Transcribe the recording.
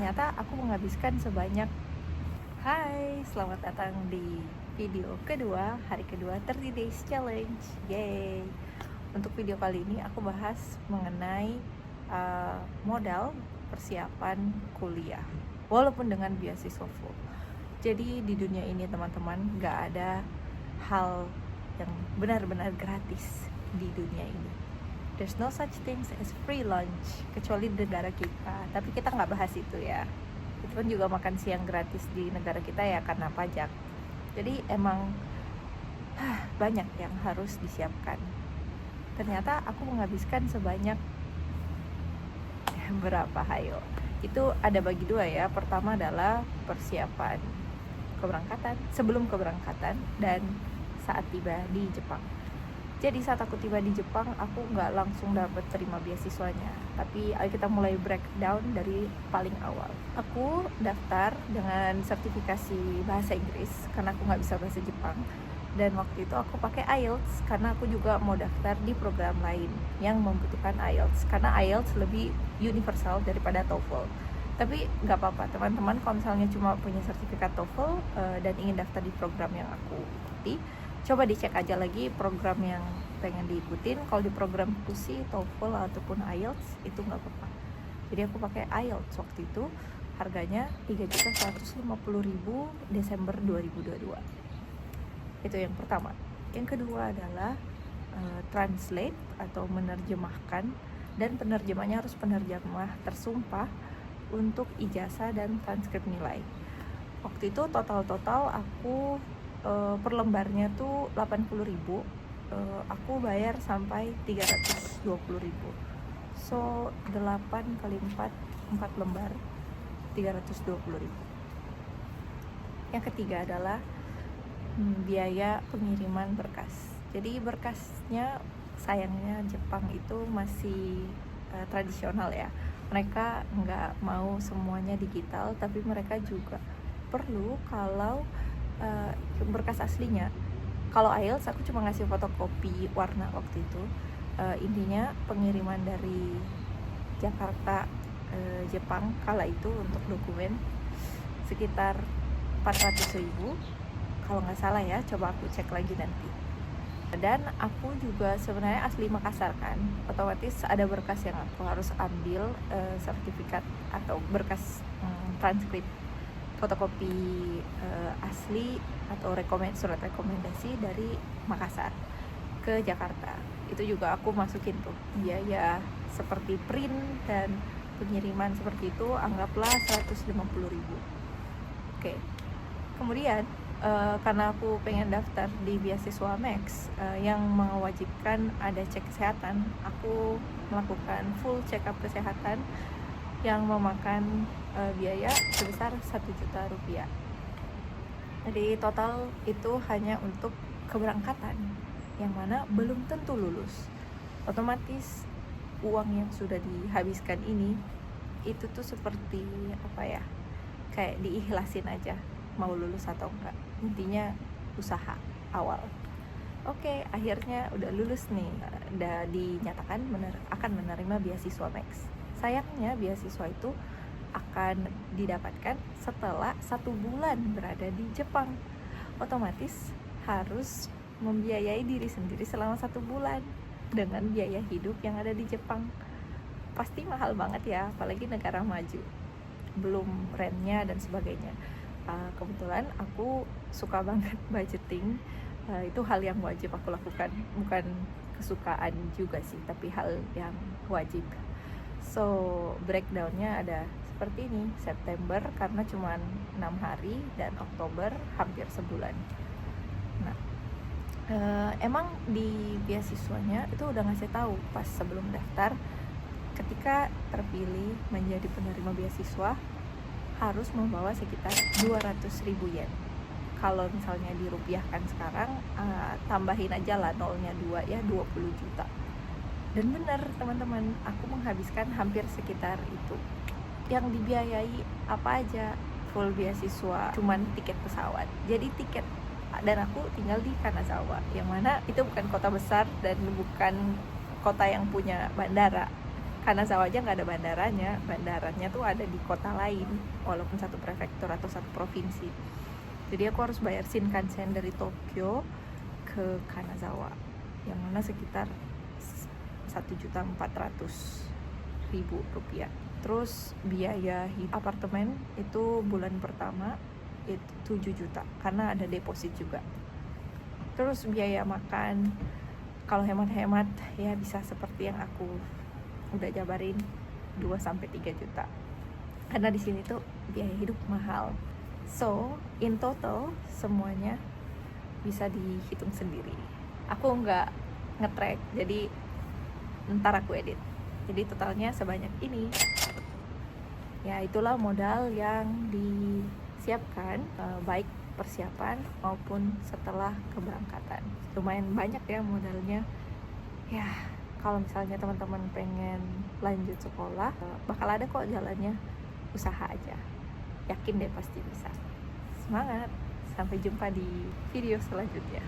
ternyata aku menghabiskan sebanyak Hai, selamat datang di video kedua, hari kedua 30 Days Challenge. Yeay. Untuk video kali ini aku bahas mengenai modal persiapan kuliah walaupun dengan beasiswa full. Jadi di dunia ini teman-teman, gak ada hal yang benar-benar gratis di dunia ini. There's no such things as free lunch kecuali di negara kita, tapi kita nggak bahas itu ya. Itu pun juga makan siang gratis di negara kita ya karena pajak. Jadi emang banyak yang harus disiapkan. Ternyata aku menghabiskan sebanyak berapa, hayo. Itu ada bagi dua ya. Pertama adalah persiapan keberangkatan, sebelum keberangkatan, dan saat tiba di Jepang. Jadi saat aku tiba di Jepang, aku nggak langsung dapat terima beasiswanya. Tapi ayo kita mulai breakdown dari paling awal. Aku daftar dengan sertifikasi bahasa Inggris karena aku nggak bisa bahasa Jepang. Dan waktu itu aku pakai IELTS karena aku juga mau daftar di program lain yang membutuhkan IELTS. Karena IELTS lebih universal daripada TOEFL. Tapi nggak apa-apa teman-teman, kalau misalnya cuma punya sertifikat TOEFL dan ingin daftar di program yang aku ikuti, coba dicek aja lagi program yang pengen diikutin. Kalau di program itu sih TOEFL ataupun IELTS itu nggak apa-apa. Jadi aku pakai IELTS waktu itu, harganya 3.150.000 Desember 2022. Itu yang pertama. Yang kedua adalah translate atau menerjemahkan, dan penerjemahnya harus penerjemah tersumpah untuk ijazah dan transkrip nilai. Waktu itu total aku per lembarnya tuh 80.000, aku bayar sampai 320.000. So 8 kali 4 lembar 320.000. Yang ketiga adalah biaya pengiriman berkas. Jadi berkasnya sayangnya Jepang itu masih tradisional ya. Mereka nggak mau semuanya digital, tapi mereka juga perlu kalau berkas aslinya. Kalau IELTS aku cuma ngasih fotokopi warna waktu itu. Intinya pengiriman dari Jakarta Jepang kala itu untuk dokumen sekitar 400.000 kalau nggak salah ya, coba aku cek lagi nanti. Dan aku juga sebenarnya asli Makassar kan, otomatis ada berkas yang aku harus ambil, sertifikat atau berkas transkrip, fotokopi asli atau surat rekomendasi dari Makassar ke Jakarta. Itu juga aku masukin tuh biaya seperti print dan pengiriman seperti itu, anggaplah 150.000. Oke. Kemudian karena aku pengen daftar di beasiswa Max yang mewajibkan ada cek kesehatan, aku melakukan full check up kesehatan yang memakan biaya sebesar 1 juta rupiah. Jadi total itu hanya untuk keberangkatan, yang mana belum tentu lulus. Otomatis uang yang sudah dihabiskan ini itu tuh seperti apa ya, kayak diikhlasin aja, mau lulus atau enggak, intinya usaha awal. Oke, akhirnya udah lulus nih, udah dinyatakan akan menerima beasiswa Max. Sayangnya beasiswa itu akan didapatkan setelah 1 bulan berada di Jepang. Otomatis harus membiayai diri sendiri selama 1 bulan dengan biaya hidup yang ada di Jepang. Pasti mahal banget ya, apalagi negara maju, belum rentnya dan sebagainya. Kebetulan aku suka banget budgeting, itu hal yang wajib aku lakukan, bukan kesukaan juga sih, tapi hal yang wajib. So breakdownnya ada seperti ini. September karena cuma 6 hari dan Oktober hampir sebulan. Nah, emang di beasiswanya itu udah ngasih tahu pas sebelum daftar, ketika terpilih menjadi penerima beasiswa harus membawa sekitar 200.000 yen. Kalau misalnya dirupiahkan sekarang, tambahin aja lah nolnya 2 ya, 20 juta. Dan benar teman-teman, aku menghabiskan hampir sekitar itu. Yang dibiayai apa aja, full beasiswa, cuman tiket pesawat. Jadi tiket, dan aku tinggal di Kanazawa, yang mana itu bukan kota besar dan bukan kota yang punya bandara. Kanazawa aja nggak ada bandaranya tuh ada di kota lain, walaupun satu prefektur atau satu provinsi. Jadi aku harus bayar Shinkansen dari Tokyo ke Kanazawa, yang mana sekitar 1.400.000 rupiah. Terus biaya apartemen itu bulan pertama itu 7 juta karena ada deposit juga. Terus biaya makan, kalau hemat-hemat ya bisa seperti yang aku udah jabarin, 2-3 juta. Karena di sini tuh biaya hidup mahal. So, in total semuanya bisa dihitung sendiri. Aku nggak nge-track, jadi ntar aku edit. Jadi totalnya sebanyak ini. Ya, itulah modal yang disiapkan, baik persiapan maupun setelah keberangkatan. Lumayan banyak ya modalnya. Ya, kalau misalnya teman-teman pengen lanjut sekolah, bakal ada kok jalannya, usaha aja, yakin deh pasti bisa. Semangat, sampai jumpa di video selanjutnya.